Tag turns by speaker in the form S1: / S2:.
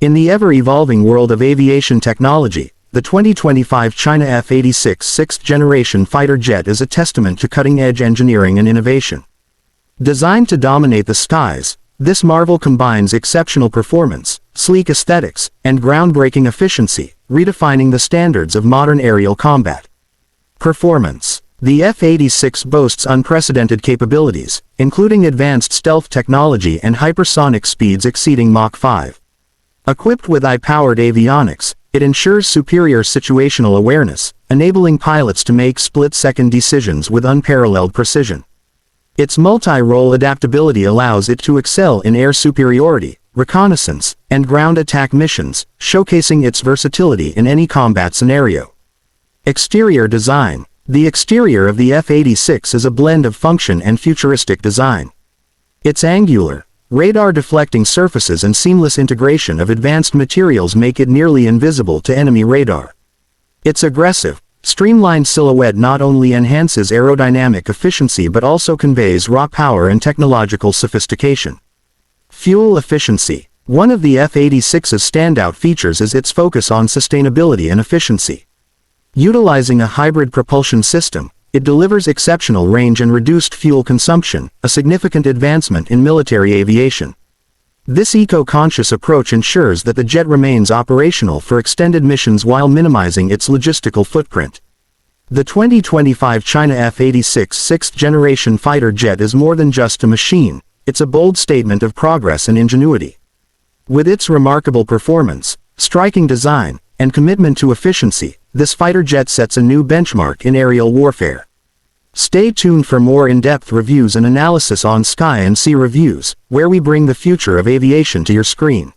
S1: In the ever-evolving world of aviation technology, the 2025 China F-86 sixth-generation fighter jet is a testament to cutting-edge engineering and innovation. Designed to dominate the skies, this marvel combines exceptional performance, sleek aesthetics, and groundbreaking efficiency, redefining the standards of modern aerial combat. Performance. The F-86 boasts unprecedented capabilities, including advanced stealth technology and hypersonic speeds exceeding Mach 5. Equipped with high-powered avionics, it ensures superior situational awareness, enabling pilots to make split-second decisions with unparalleled precision. Its multi-role adaptability allows it to excel in air superiority, reconnaissance, and ground attack missions, showcasing its versatility in any combat scenario. Exterior design. The exterior of the F-86 is a blend of function and futuristic design. Its angular, radar-deflecting surfaces and seamless integration of advanced materials make it nearly invisible to enemy radar. Its aggressive, streamlined silhouette not only enhances aerodynamic efficiency but also conveys raw power and technological sophistication. Fuel efficiency. One of the F-86's standout features is its focus on sustainability and efficiency. Utilizing a hybrid propulsion system, it delivers exceptional range and reduced fuel consumption, a significant advancement in military aviation. This eco-conscious approach ensures that the jet remains operational for extended missions while minimizing its logistical footprint. The 2025 China F-86 sixth-generation fighter jet is more than just a machine, it's a bold statement of progress and ingenuity. With its remarkable performance, striking design, and commitment to efficiency, this fighter jet sets a new benchmark in aerial warfare. Stay tuned for more in-depth reviews and analysis on Sky and Sea Reviews, where we bring the future of aviation to your screen.